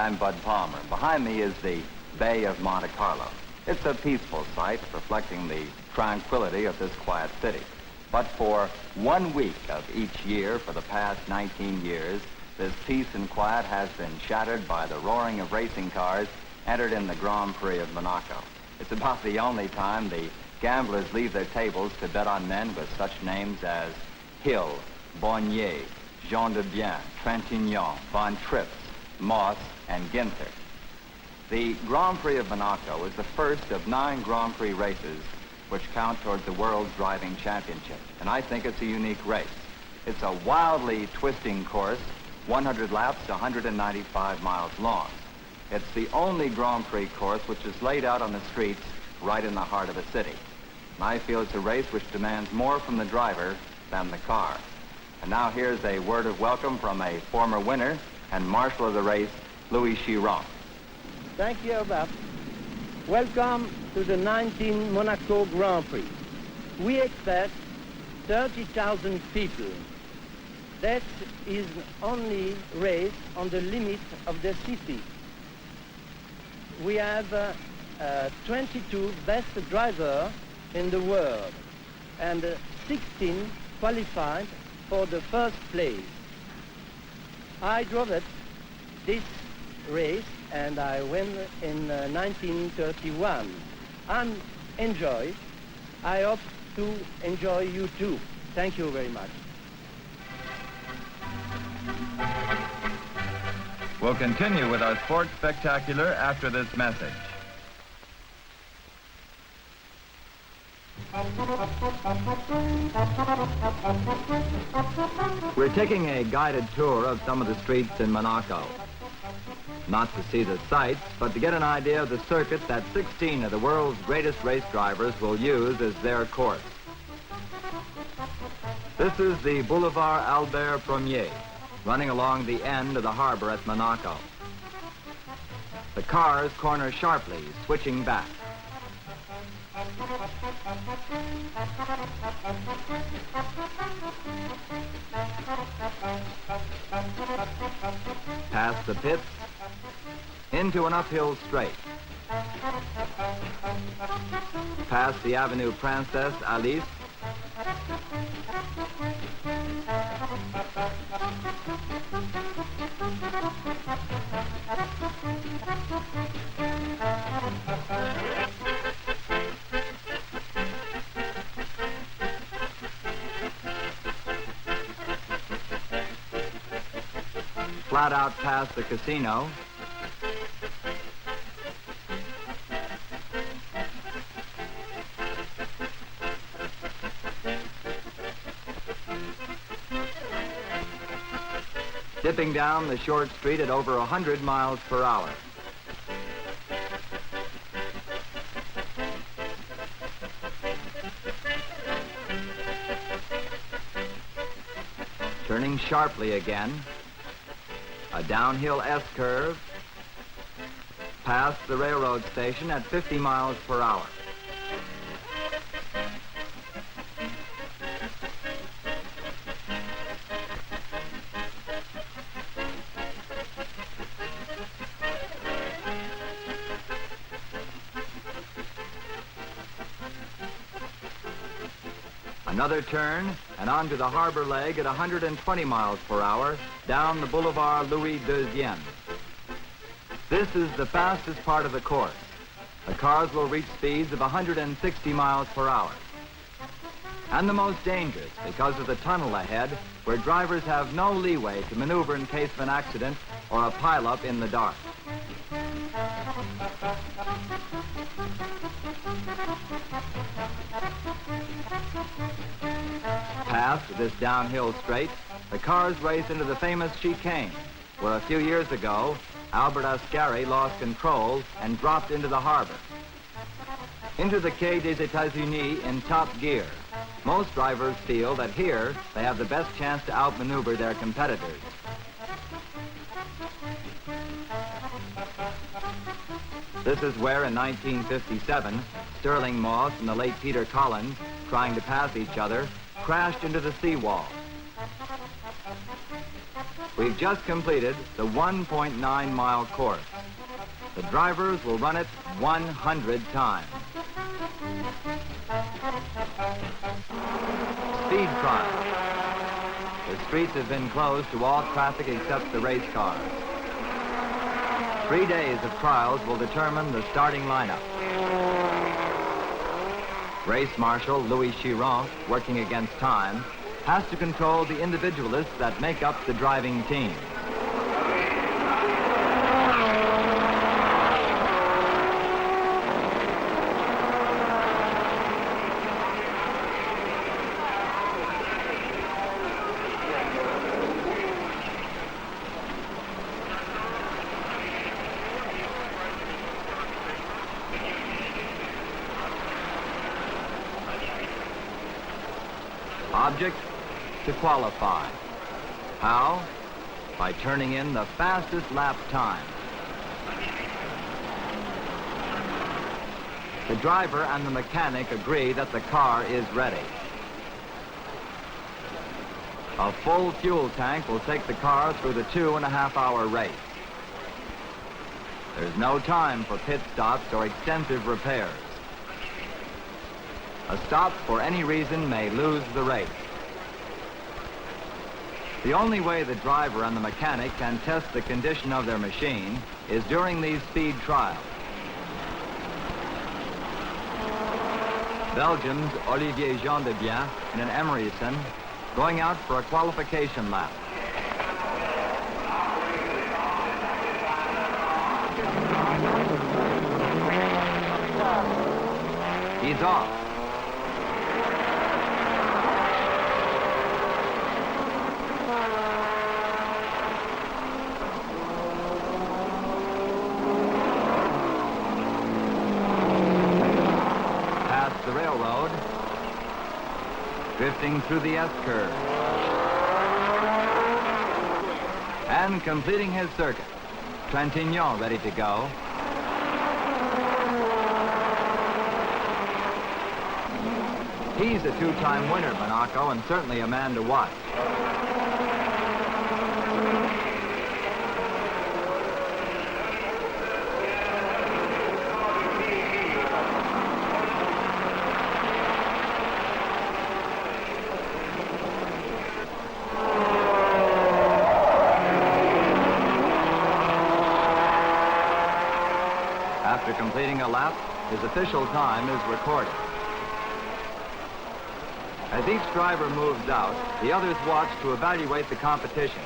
Hi, I'm Bud Palmer. Behind me is the Bay of Monte Carlo. It's a peaceful sight reflecting the tranquility of this quiet city. But for 1 week of each year for the past 19 years, this peace and quiet has been shattered by the roaring of racing cars entered in the Grand Prix of Monaco. It's about the only time the gamblers leave their tables to bet on men with such names as Hill, Bonnier, Jean de Bien, Trintignant, Von Trips, Moss, and Ginther. The Grand Prix of Monaco is the first of 9 Grand Prix races which count towards the World's Driving Championship, and I think it's a unique race. It's a wildly twisting course, 100 laps, 195 miles long. It's the only Grand Prix course which is laid out on the streets right in the heart of a city. And I feel it's a race which demands more from the driver than the car. And now here's a word of welcome from a former winner and marshal of the race, Louis Chiron. Thank you, Bob. Welcome to the 19 Monaco Grand Prix. We expect 30,000 people. That is only race on the limit of the city. We have 22 best drivers in the world and 16 qualified for the first place. I drove it this race and I won in 1931. I'm enjoyed. I hope to enjoy you too. Thank you very much. We'll continue with our sports spectacular after this message. We're taking a guided tour of some of the streets in Monaco. Not to see the sights, but to get an idea of the circuit that 16 of the world's greatest race drivers will use as their course. This is the Boulevard Albert Ier, running along the end of the harbor at Monaco. The cars corner sharply, switching back. Past the pits, into an uphill straight. Past the Avenue Princesse Alice. Flat out past the casino. Dipping down the short street at over 100 miles per hour. Turning sharply again. A downhill S-curve, past the railroad station at 50 miles per hour. Another turn, and onto the harbor leg at 120 miles per hour, down the Boulevard Louis II. This is the fastest part of the course. The cars will reach speeds of 160 miles per hour. And the most dangerous because of the tunnel ahead, where drivers have no leeway to maneuver in case of an accident or a pileup in the dark. Past this downhill straight, the cars race into the famous chicane, where a few years ago, Albert Ascari lost control and dropped into the harbor. Into the Quai des États-Unis in top gear. Most drivers feel that here they have the best chance to outmaneuver their competitors. This is where in 1957, Sterling Moss and the late Peter Collins, trying to pass each other, crashed into the seawall. We've just completed the 1.9-mile course. The drivers will run it 100 times. Speed trial. The streets have been closed to all traffic except the race cars. 3 days of trials will determine the starting lineup. Race Marshal Louis Chiron, working against time, has to control the individualists that make up the driving team. Object, to qualify. How? By turning in the fastest lap time. The driver and the mechanic agree that the car is ready. A full fuel tank will take the car through the 2.5-hour race. There's no time for pit stops or extensive repairs. A stop for any reason may lose the race. The only way the driver and the mechanic can test the condition of their machine is during these speed trials. Belgium's Olivier Gendebien and an Emeryson going out for a qualification lap. He's off. The railroad, drifting through the S-curve, and completing his circuit. Trintignant ready to go. He's a two-time winner at Monaco and certainly a man to watch. After completing a lap, his official time is recorded. As each driver moves out, the others watch to evaluate the competition.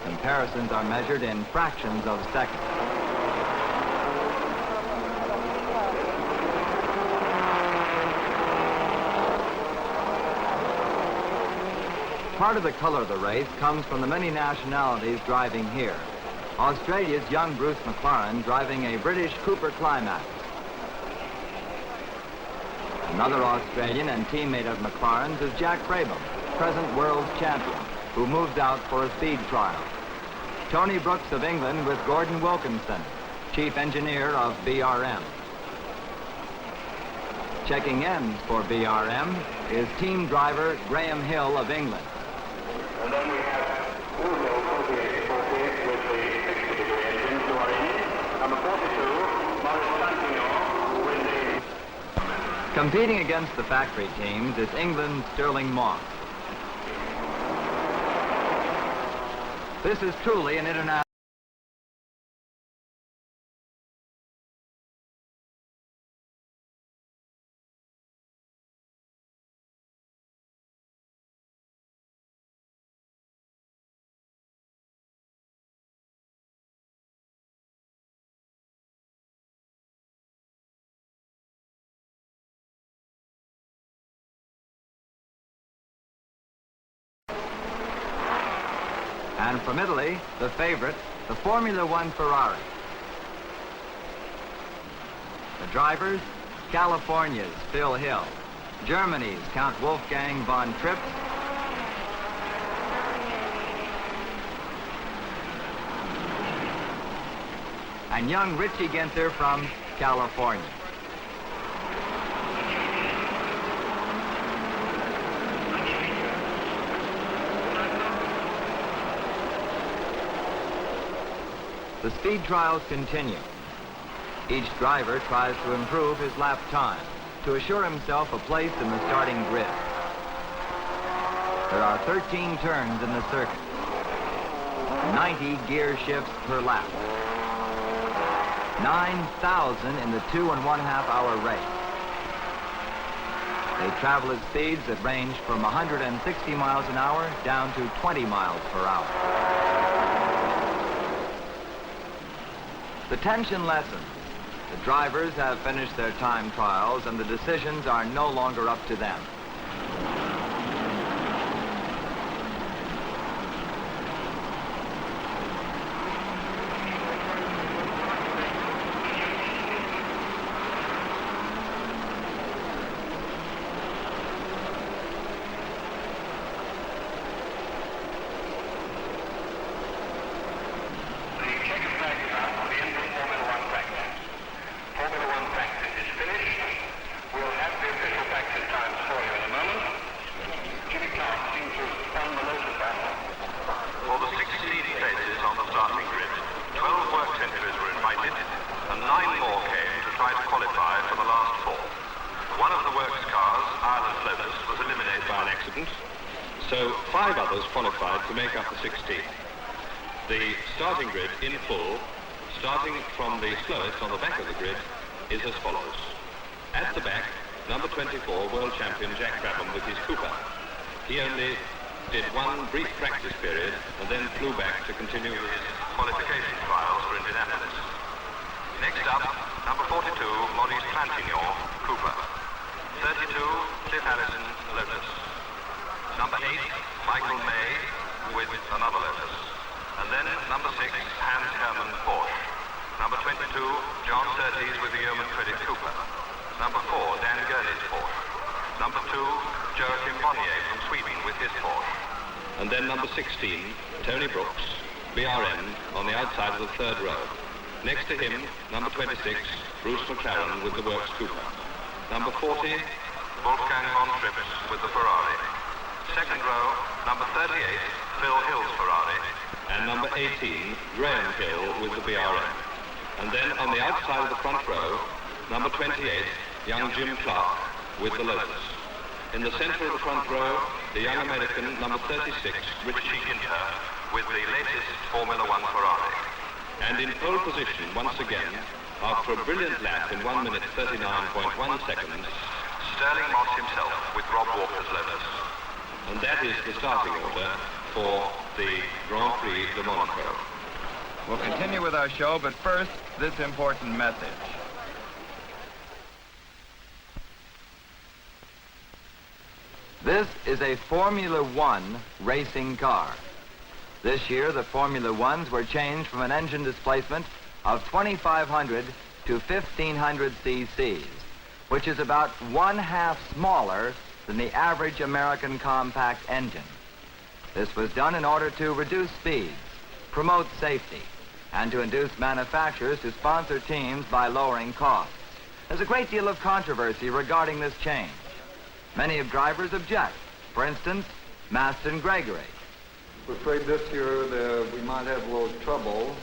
Comparisons are measured in fractions of seconds. Part of the color of the race comes from the many nationalities driving here. Australia's young Bruce McLaren driving a British Cooper Climax. Another Australian and teammate of McLaren's is Jack Brabham, present world champion, who moves out for a speed trial. Tony Brooks of England with Gordon Wilkinson, chief engineer of BRM. Checking ends for BRM is team driver Graham Hill of England. And then we have Uzo 48 with the 60-degree engine to our east. Number 42, Maurice Santino with the... Competing against the factory teams is England's Sterling Moss. This is truly an international... And from Italy, the favorite, the Formula One Ferrari. The drivers, California's Phil Hill, Germany's Count Wolfgang von Trips, and young Richie Ginther from California. The speed trials continue. Each driver tries to improve his lap time to assure himself a place in the starting grid. There are 13 turns in the circuit, 90 gear shifts per lap, 9,000 in the 2.5 hour race. They travel at speeds that range from 160 miles an hour down to 20 miles per hour. The tension lessens. The drivers have finished their time trials and the decisions are no longer up to them. So 5 others qualified to make up the 16. The starting grid in full, starting from the slowest on the back of the grid, is as follows. At the back, number 24, world champion Jack Brabham with his Cooper. He only did one brief practice period and then flew back to continue his qualification trials for Indianapolis. Next up, number 42, Maurice Trintignant, Cooper. 32, Cliff Allison, Lotus. Number 8, Michael May with another Lotus. And then number 6, Hans Hermann Porsche. Number 22, John Surtees with the Yeoman Credit Cooper. Number 4, Dan Gurney's Porsche. Number 2, Joachim Bonnier from Sweden with his Porsche. And then number 16, Tony Brooks, BRM, on the outside of the third row. Next to him, number 26, Bruce McLaren with the Works Cooper. Number 40, Wolfgang von Trips with the Ferrari. Second row, number 38, Phil Hill's Ferrari. And number 18, Graham Hill with the BRM. And then on the outside of the front row, number 28, young Jim Clark with the Lotus. In the center of the front row, the young American, number 36, Richie Ginter, with the latest Formula One Ferrari. And in pole position, once again, after a brilliant lap in 1 minute 39.1 seconds, Sterling Moss himself with Rob Walker's Lotus. And that is the starting order for the Grand Prix de Monaco. We'll continue with our show, but first, this important message. This is a Formula One racing car. This year, the Formula Ones were changed from an engine displacement of 2,500 to 1,500 cc's, which is about 1/2 smaller than the average American compact engine. This was done in order to reduce speeds, promote safety, and to induce manufacturers to sponsor teams by lowering costs. There's a great deal of controversy regarding this change. Many of drivers object. For instance, Maston Gregory. We're afraid this year that we might have a little trouble.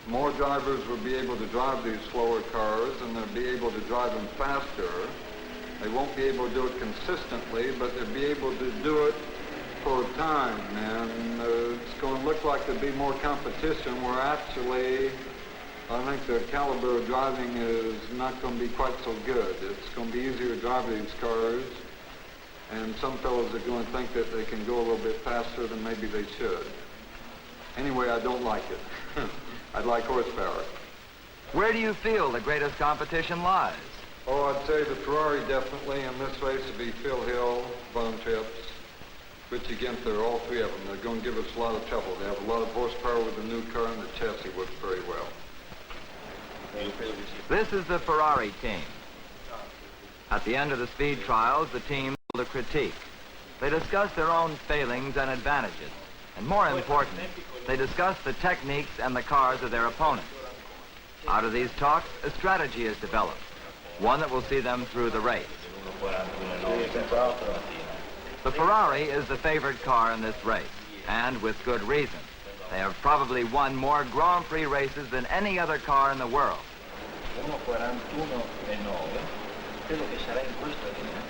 More drivers will be able to drive these slower cars, and they'll be able to drive them faster. They won't be able to do it consistently, but they'll be able to do it for a time. And it's going to look like there'll be more competition where actually I think the caliber of driving is not going to be quite so good. It's going to be easier to drive these cars, and some fellows are going to think that they can go a little bit faster than maybe they should. Anyway, I don't like it. I'd like horsepower. Where do you feel the greatest competition lies? Oh, I'd say the Ferrari definitely. In this race would be Phil Hill, Von Trips, Richie Ginther, all 3 of them. They're going to give us a lot of trouble. They have a lot of horsepower with the new car, and the chassis works very well. This is the Ferrari team. At the end of the speed trials, the team held a critique. They discussed their own failings and advantages. And more important, they discussed the techniques and the cars of their opponents. Out of these talks, a strategy is developed, one that will see them through the race. The Ferrari is the favored car in this race, and with good reason. They have probably won more Grand Prix races than any other car in the world. 1:41:9, credo che sarà in questa linea,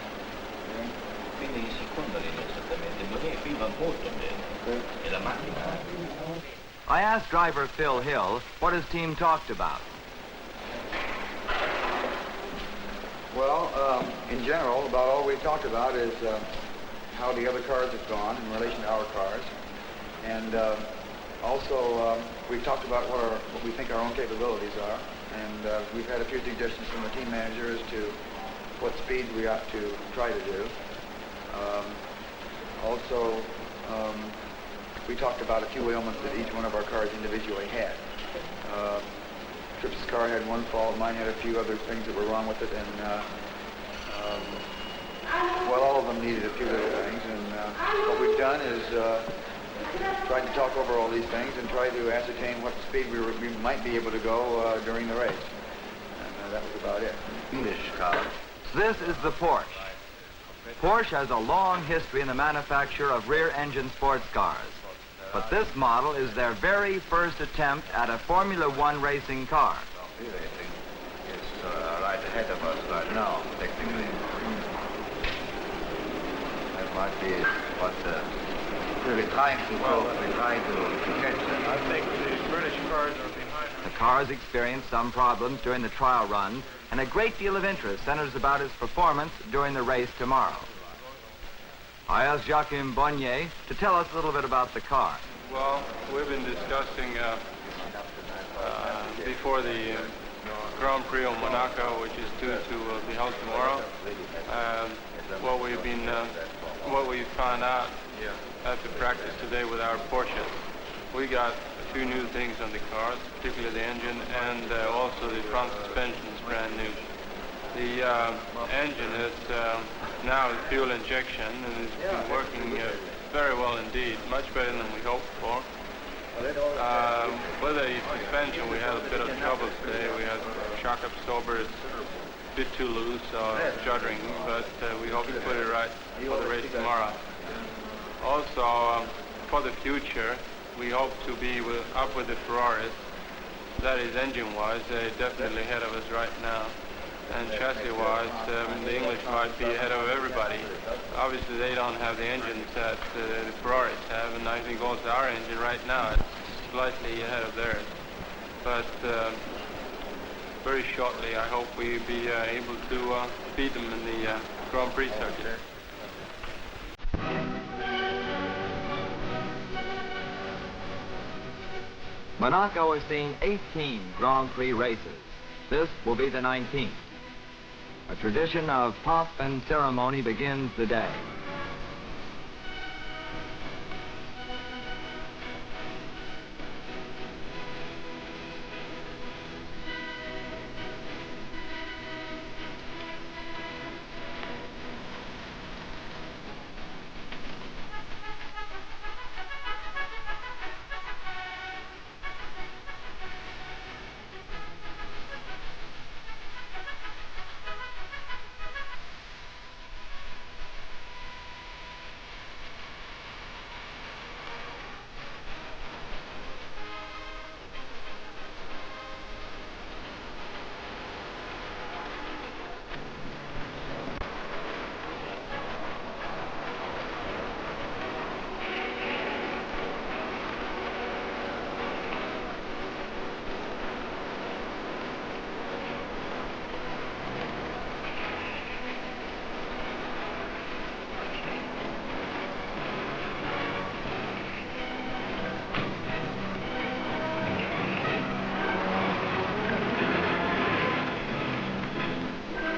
quindi in seconda linea esattamente, Bonnier va molto bene, e la macchina. I asked driver Phil Hill what his team talked about. Well, in general, about all we've talked about is how the other cars have gone in relation to our cars. And also, we've talked about what we think our own capabilities are. And we've had a few suggestions from the team manager as to what speeds we ought to try to do. Also, we talked about a few ailments that each one of our cars individually had. Tripp's car had one fault, mine had a few other things that were wrong with it, and well, all of them needed a few little things. And what we've done is tried to talk over all these things and try to ascertain what speed we might be able to go during the race. And that was about it. English car. This is the Porsche. Porsche has a long history in the manufacture of rear-engine sports cars. But this model is their very first attempt at a Formula One racing car. Racing is right ahead of us right now, technically. That might be what we're trying to catch them. I think the British cars are behind us. The cars experienced some problems during the trial runs, and a great deal of interest centers about its performance during the race tomorrow. I asked Joachim Bonnier to tell us a little bit about the car. Well, we've been discussing before the Grand Prix of Monaco, which is due to be held tomorrow, what we found out after practice today with our Porsches. We got a few new things on the cars, particularly the engine, and also the front suspension is brand new. The engine is now fuel injection and it's been working very well indeed, much better than we hoped for. With the suspension, we had a bit of trouble today. We had shock absorber, it's a bit too loose, shuddering, but we hope to put it right for the race tomorrow. Also, for the future, we hope to be up with the Ferraris. That is engine-wise, they're definitely ahead of us right now. And chassis-wise, the English might be ahead of everybody. Obviously, they don't have the engines that the Ferraris have, and I think also our engine right now is slightly ahead of theirs. But very shortly, I hope we'll be able to beat them in the Grand Prix circuit. Monaco has seen 18 Grand Prix races. This will be the 19th. A tradition of pomp and ceremony begins the day.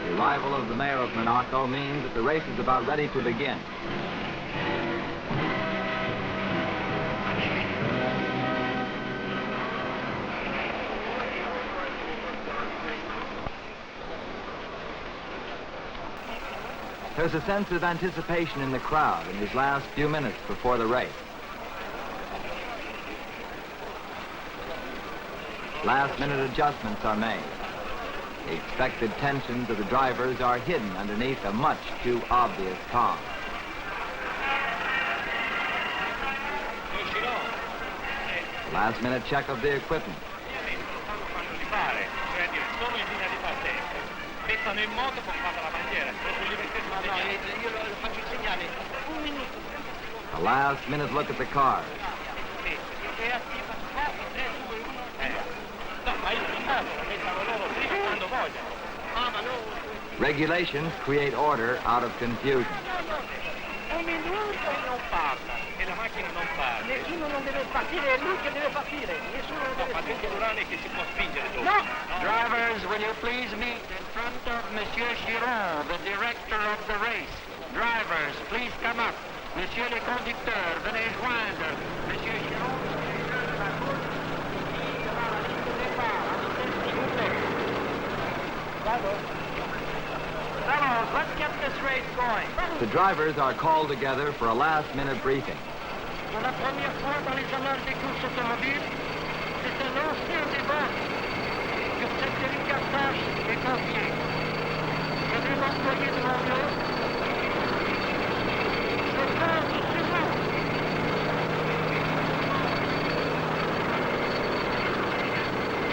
The arrival of the mayor of Monaco means that the race is about ready to begin. There's a sense of anticipation in the crowd in these last few minutes before the race. Last-minute adjustments are made. The expected tensions of the drivers are hidden underneath a much too obvious calm. Last-minute check of the equipment. A last-minute look at the cars. Regulations create order out of confusion. Un minuto e non parla, e la macchina non parla. Nessuno non deve partire, è lui che deve partire. Nessuno non deve partire. Che si può spingere dopo. No! Drivers, will you please meet in front of Monsieur Chiron, the director of the race. Drivers, please come up. Monsieur le conducteurs, venez joindre. Monsieur Chiron, la course qui aura la ligne de départ. Fellows, let's get this race going. The drivers are called together for a last-minute briefing. Pour la première fois dans les annales des courses automobiles, c'est un ancien débat sur cette délicate tâche est confiée. Je vais m'employer devant eux. Je compte sur vous.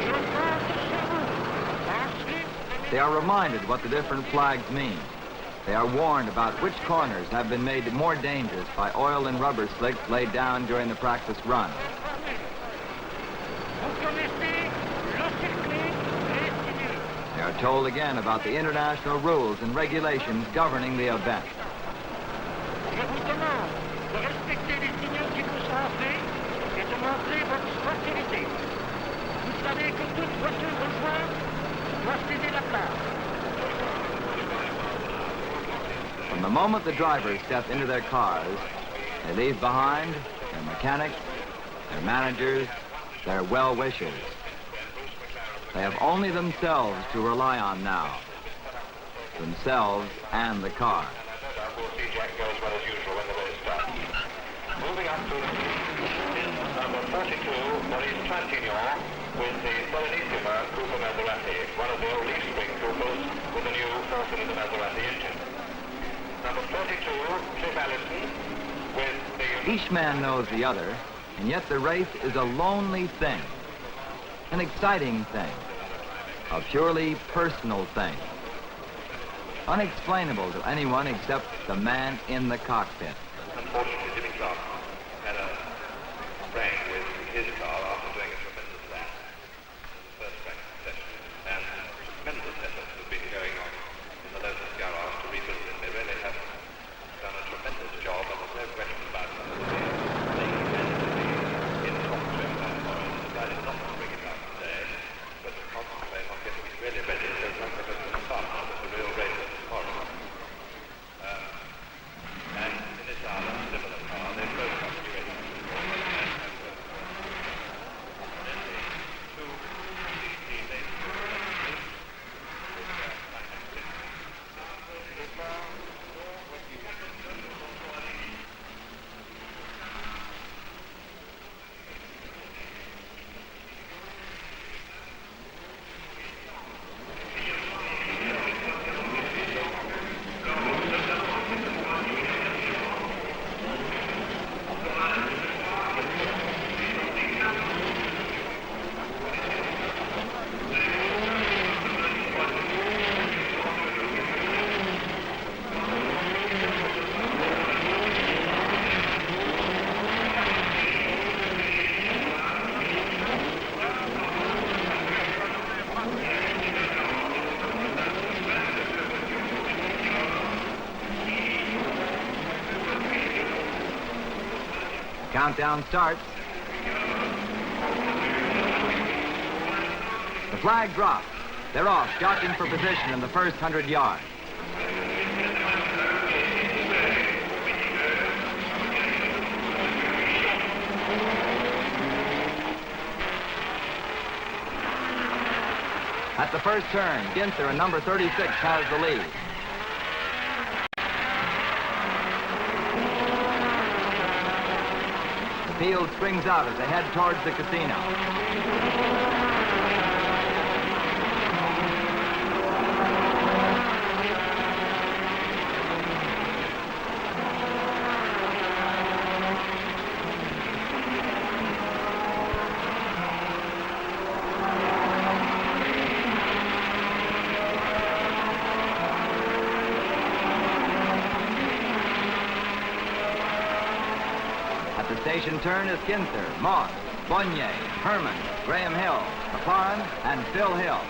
Je compte sur vous. Ensuite, They are reminded what the different flags mean. They are warned about which corners have been made more dangerous by oil and rubber slicks laid down during the practice run. vous connaissez le circuit et sinueux. They are told again about the international rules and regulations governing the event. Je vous demande de respecter les signaux qui vous sont faits et de montrer votre sportivité. Vous savez que toute voiture rejointe doit céder la place. From the moment the drivers step into their cars, they leave behind their mechanics, their managers, their well-wishers. They have only themselves to rely on now. Themselves and the car. Moving up to number 42, Maurice Trintignant, with the Serenissima Coupe Maserati, one of the old leaf spring coupes with the new 4-cylinder Maserati engine. Number 42, Cliff Allison, with the... Each man knows the other, and yet the race is a lonely thing, an exciting thing, a purely personal thing, unexplainable to anyone except the man in the cockpit. Unfortunately, Jimmy Clark had a break with his car after doing a tremendous lap in the first practice session, and tremendous efforts have been going on in the Lotus garage to rebuild it. They really have done a tremendous job, and there's no question about it. They in software that point decided not to bring it out today, but to concentrate on getting it really ready so it's not going to be fun with the real race tomorrow. And in this hour, similar car, they've both got to be ready. And then the two teammates Countdown starts. The flag drops. They're off, jockeying for position in the first 100 yards. At the first turn, Ginther in number 36 has the lead. The field springs out as they head towards the casino. station turn is Ginther, Moss, Bonnier, Herman, Graham Hill, McLaren, and Phil Hill.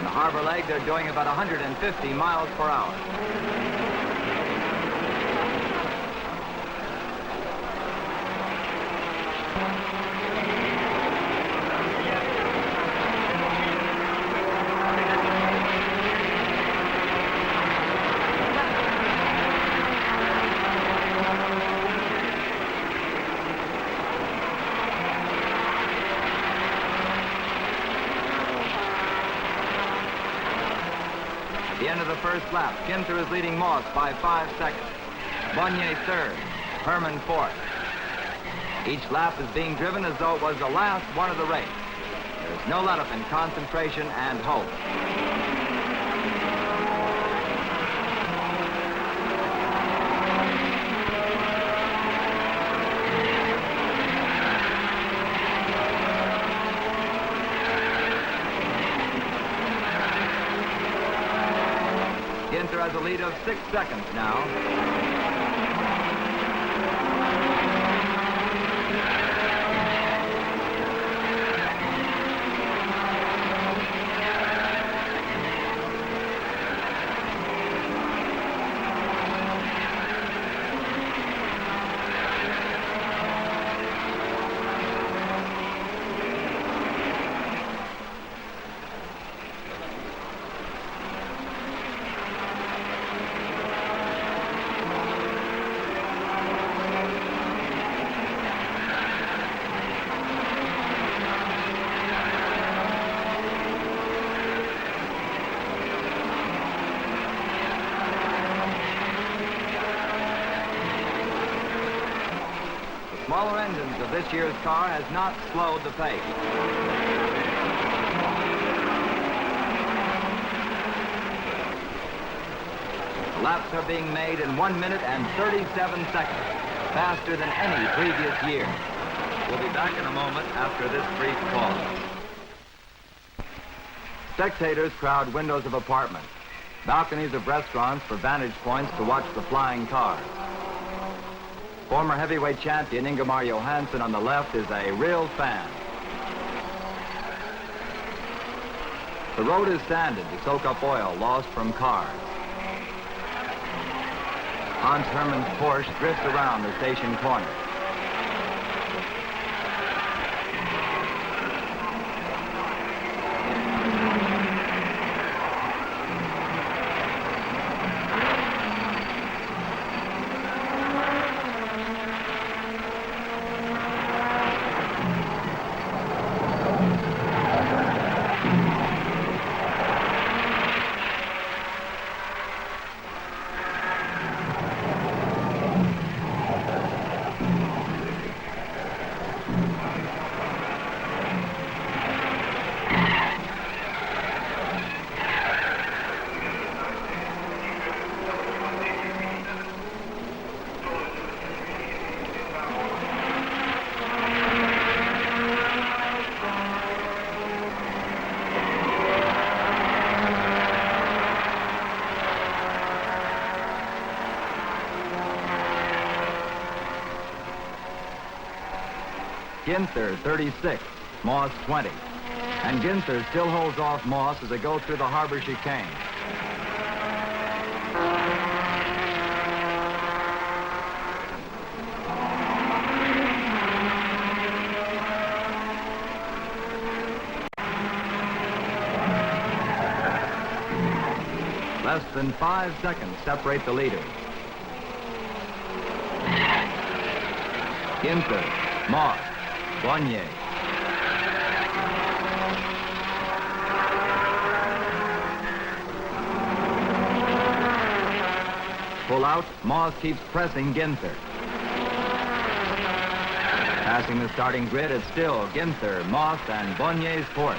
Harbor leg, they're doing about 150 miles per hour. At the end of the first lap, Ginther is leading Moss by 5 seconds. Bonnier third, Herman fourth. Each lap is being driven as though it was the last one of the race. There's no let-up in concentration and hope. Ginther has a lead of 6 seconds now. Smaller engines of this year's car has not slowed the pace. Laps are being made in 1 minute and 37 seconds, faster than any previous year. We'll be back in a moment after this brief pause. Spectators crowd windows of apartments, balconies of restaurants for vantage points to watch the flying cars. Former heavyweight champion Ingemar Johansson on the left is a real fan. The road is sanded to soak up oil lost from cars. Hans Hermann's Porsche drifts around the station corner. Ginther, 36, Moss, 20. And Ginther still holds off Moss as they go through the harbor chicane. Less than 5 seconds separate the leaders. Ginther, Moss, Bonnier. pull out, Moss keeps pressing Ginther. Passing the starting grid, it's still Ginther, Moss, and Bonnier's Porsche.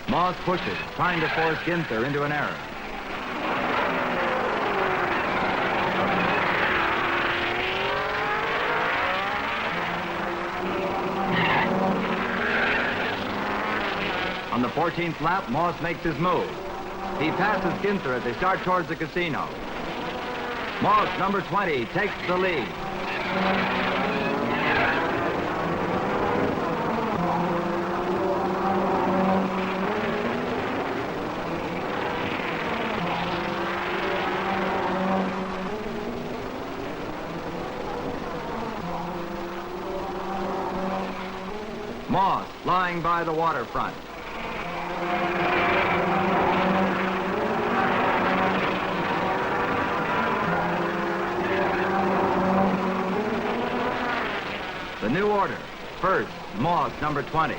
Moss pushes, trying to force Ginther into an error. On the 14th lap, Moss makes his move. He passes Ginther as they start towards the casino. Moss, number 20, takes the lead. Moss, lying by the waterfront. The new order. First, Moss, number 20.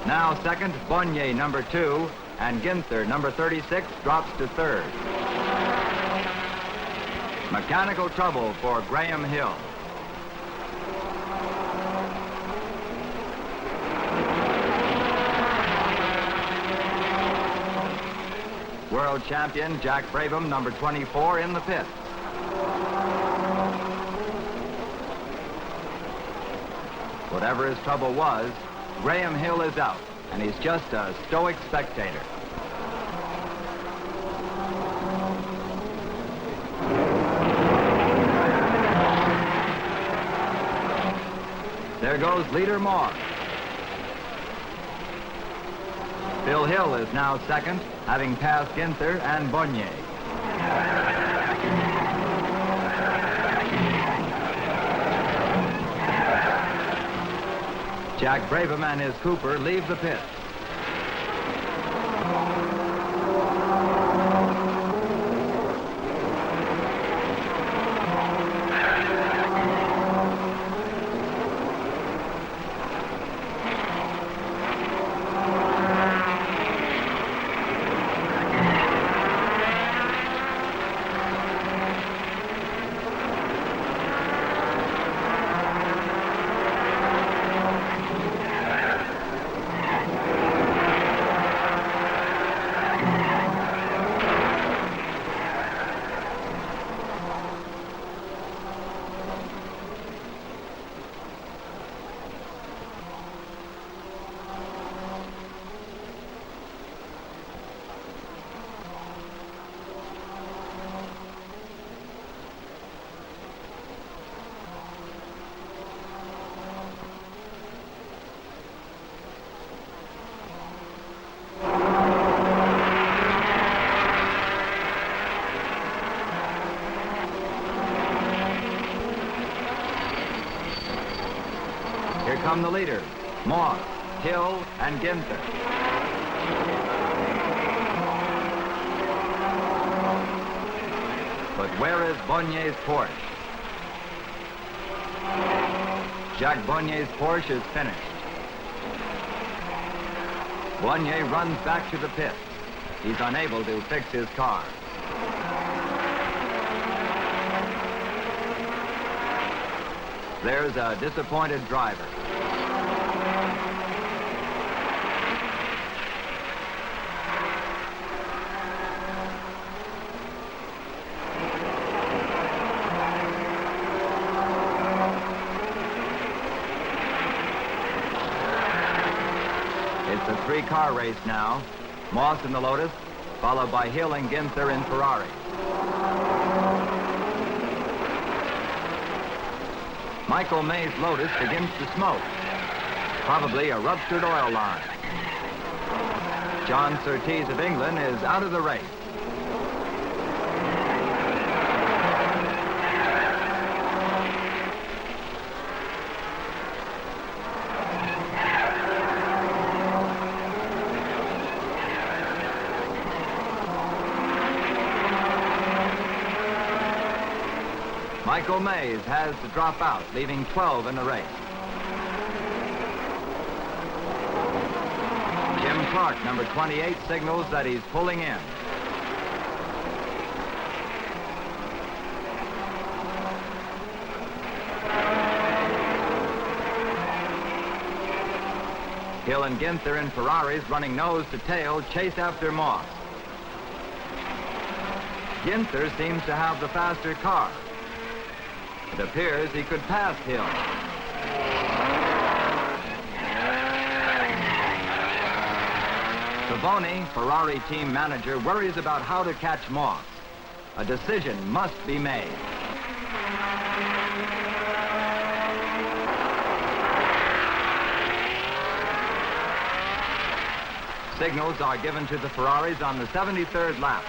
Now second, Bonnier, number 2. And Ginther, number 36, drops to third. Mechanical trouble for Graham Hill. World champion Jack Brabham, number 24, in the pits. Whatever his trouble was, Graham Hill is out, and he's just a stoic spectator. There goes leader Moss. Phil Hill is now second, having passed Ginther and Bonnier. Jack Brabham and his Cooper leave the pits. Here come the leaders, Moss, Hill, and Ginther. But where is Bonnier's Porsche? Jacques Bonnier's Porsche is finished. Bonnier runs back to the pits. He's unable to fix his car. There's a disappointed driver. It's a three-car race now. Moss in the Lotus, followed by Hill and Ginther in Ferrari. Michael May's Lotus begins to smoke. Probably a ruptured oil line. John Surtees of England is out of the race. Michael Mays has to drop out, leaving 12 in the race. Jim Clark, number 28, signals that he's pulling in. Hill and Ginther in Ferraris running nose to tail chase after Moss. Ginther seems to have the faster car. It appears he could pass Hill. Savoni, Ferrari team manager, worries about how to catch Moss. A decision must be made. Signals are given to the Ferraris on the 73rd lap.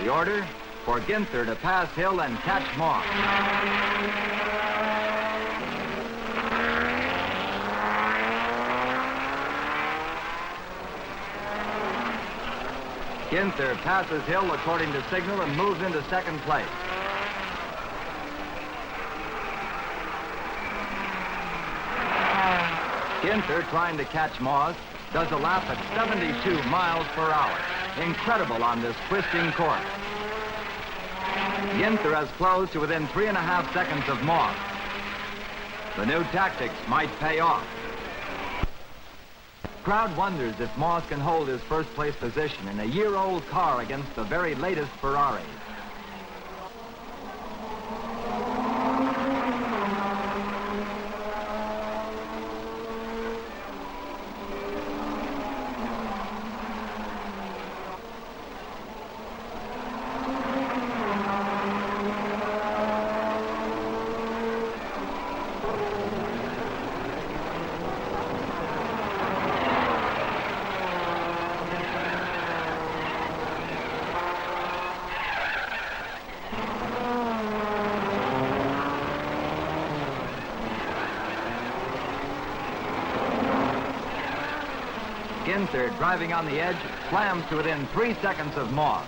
The order for Ginther to pass Hill and catch Moss. Ginther passes Hill according to signal and moves into second place. Ginther, trying to catch Moss, does a lap at 72 miles per hour. Incredible on this twisting course. Ginther has closed to within 3.5 seconds of Moss. The new tactics might pay off. Crowd wonders if Moss can hold his first place position in a year-old car against the very latest Ferrari. Ginther, driving on the edge, slams to within 3 seconds of Moss.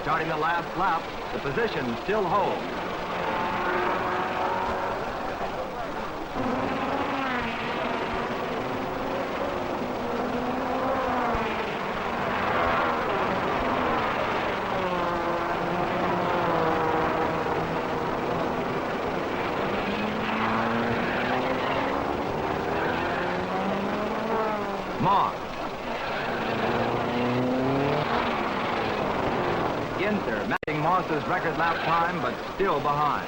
Starting the last lap, the position still holds. Moss. Ginther matching Moss's record lap time, but still behind.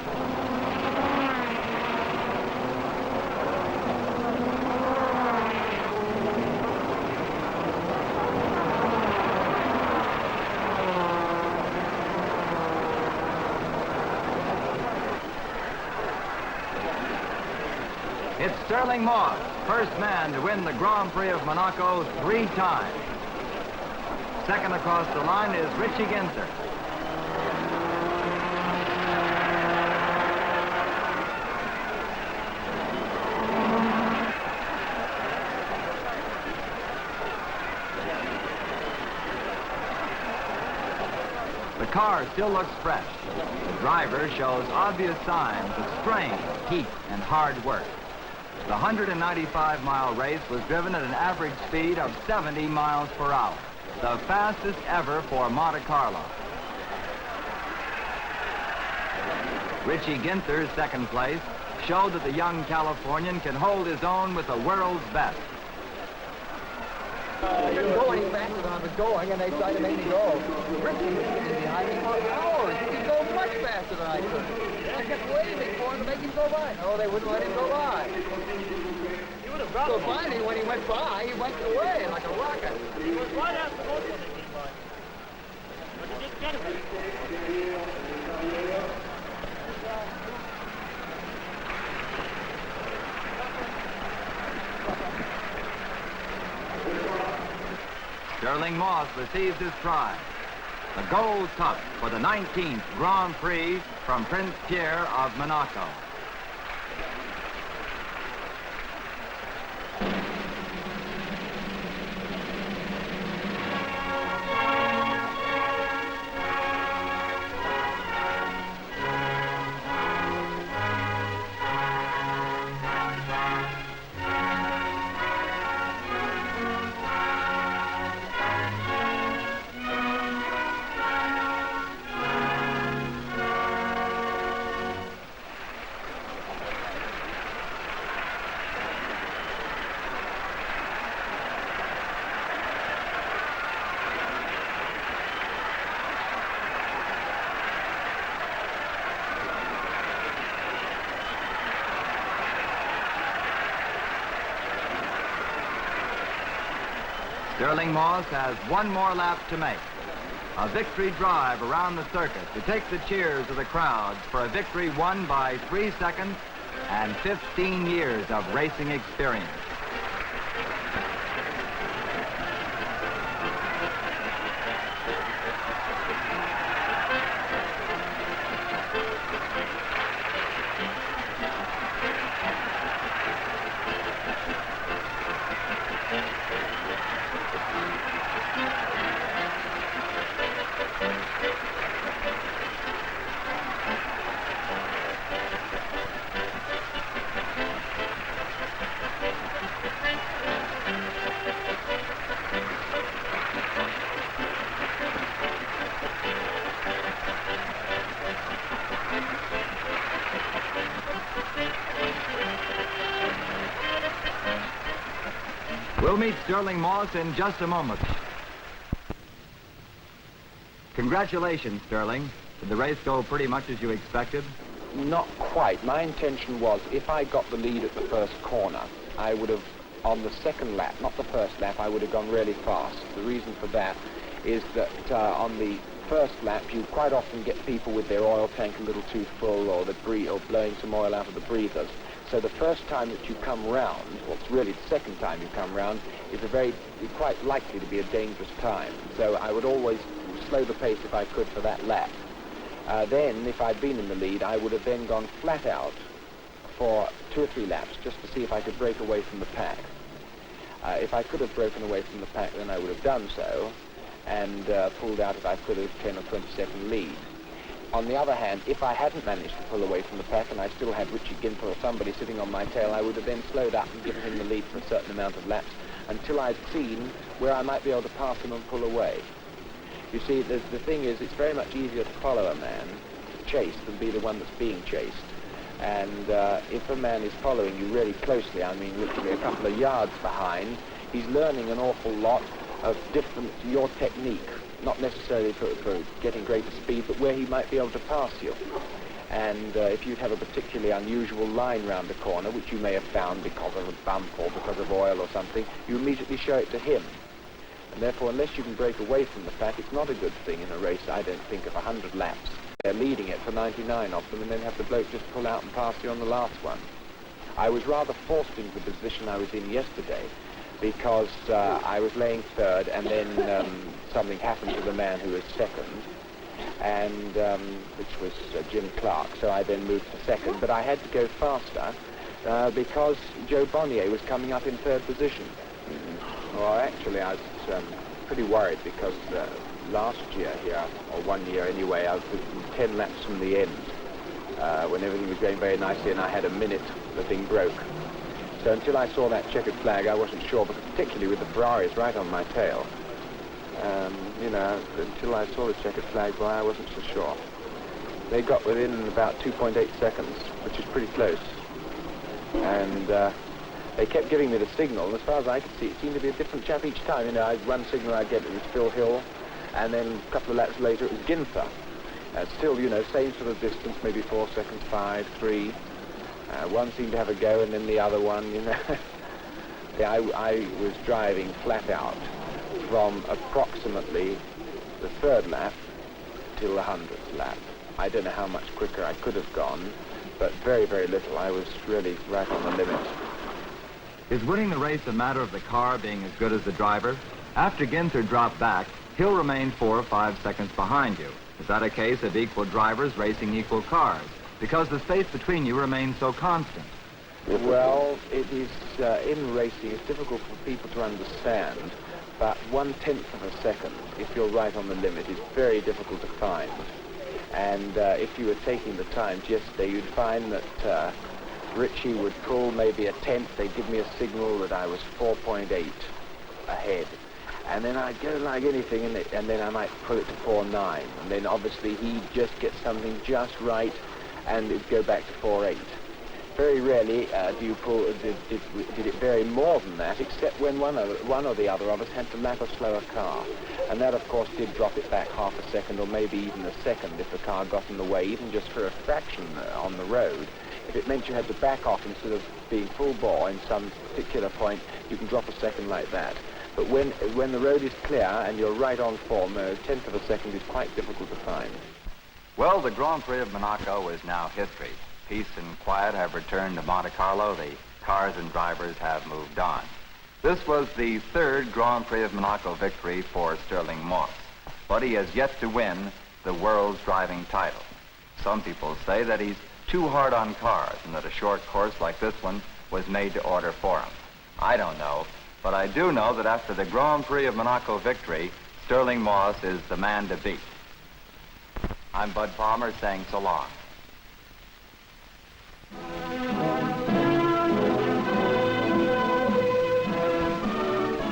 It's Sterling Moss, first man to win the Grand Prix of Monaco 3 times. Second across the line is Richie Ginther. The car still looks fresh. The driver shows obvious signs of strain, heat, and hard work. The 195-mile race was driven at an average speed of 70 miles per hour, the fastest ever for Monte Carlo. Richie Ginther's second place showed that the young Californian can hold his own with the world's best. I didn't go any faster than I was going, and they tried to make me go. Richie was sitting behind me for hours. He could go much faster than I could. I kept waving for him to make him go by. No, they wouldn't let him go by. So finally, when he went by, he went away like a rocket. He was right after most of the came by. But he didn't get it. Sterling Moss receives his prize, the gold cup for the 19th Grand Prix from Prince Pierre of Monaco. Sterling Moss has one more lap to make. A victory drive around the circuit to take the cheers of the crowds for a victory won by 3 seconds and 15 years of racing experience. We'll meet Sterling Moss in just a moment. Congratulations, Sterling. Did the race go pretty much as you expected? Not quite. My intention was, if I got the lead at the first corner, I would have, on the second lap, not the first lap, I would have gone really fast. The reason for that is that on the first lap, you quite often get people with their oil tank a little too full, or blowing some oil out of the breathers. So the first time that you come round, well, it's really the second time you come round, is quite likely to be a dangerous time. So I would always slow the pace if I could for that lap. Then, if I'd been in the lead, I would have then gone flat out for 2 or 3 laps just to see if I could break away from the pack. If I could have broken away from the pack, then I would have done so, and pulled out if I could have 10 or 20 second lead. On the other hand, if I hadn't managed to pull away from the pack and I still had Richie Ginther or somebody sitting on my tail, I would have then slowed up and given him the lead for a certain amount of laps until I'd seen where I might be able to pass him and pull away. You see, the thing is, it's very much easier to follow a man, to chase, than be the one that's being chased. And if a man is following you really closely, I mean literally a couple of yards behind, he's learning an awful lot of your technique. Not necessarily for getting greater speed, but where he might be able to pass you. And if you'd have a particularly unusual line round the corner, which you may have found because of a bump or because of oil or something, you immediately show it to him. And therefore, unless you can break away from the pack, it's not a good thing in a race, I don't think, of 100 laps. They're leading it for 99 of them, and then have the bloke just pull out and pass you on the last one. I was rather forced into the position I was in yesterday because I was laying third, and then something happened to the man who was second, and which was Jim Clark. So I then moved to second, but I had to go faster because Joe Bonnier was coming up in third position. Well, actually, I was pretty worried because last year here, or 1 year anyway, I was 10 laps from the end when everything was going very nicely, and I had a minute, the thing broke. So until I saw that checkered flag, I wasn't sure, but particularly with the Ferraris right on my tail. You know, until I saw the checkered flag, well, I wasn't so sure. They got within about 2.8 seconds, which is pretty close. And they kept giving me the signal, and as far as I could see, it seemed to be a different chap each time. You know, one signal I'd get, it was Phil Hill, and then a couple of laps later, it was Ginther. Still, you know, same sort of distance, maybe 4 seconds, 5, 3. One seemed to have a go, and then the other one, you know. Yeah, I was driving flat out from approximately the third lap till the 100th lap. I don't know how much quicker I could have gone, but very, very little. I was really right on the limit. Is winning the race a matter of the car being as good as the driver? After Ginther dropped back, he'll remain 4 or 5 seconds behind you. Is that a case of equal drivers racing equal cars? Because the space between you remains so constant. Well, it is, in racing, it's difficult for people to understand, but 1/10 of a second, if you're right on the limit, is very difficult to find. And if you were taking the times yesterday, you'd find that Richie would pull maybe a tenth. They'd give me a signal that I was 4.8 ahead. And then I'd go like anything, and then I might pull it to 4.9. And then obviously he'd just get something just right, and it'd go back to 4.8. Very rarely did it vary more than that, except when one or the other of us had to lap a slower car. And that, of course, did drop it back half a second, or maybe even a second if the car got in the way, even just for a fraction on the road. If it meant you had to back off instead of being full bore in some particular point, you can drop a second like that. But when the road is clear and you're right on form, a 1/10 of a second is quite difficult to find. Well, the Grand Prix of Monaco is now history. Peace and quiet have returned to Monte Carlo. The cars and drivers have moved on. This was the third Grand Prix of Monaco victory for Sterling Moss, but he has yet to win the world's driving title. Some people say that he's too hard on cars and that a short course like this one was made to order for him. I don't know, but I do know that after the Grand Prix of Monaco victory, Sterling Moss is the man to beat. I'm Bud Palmer saying so long.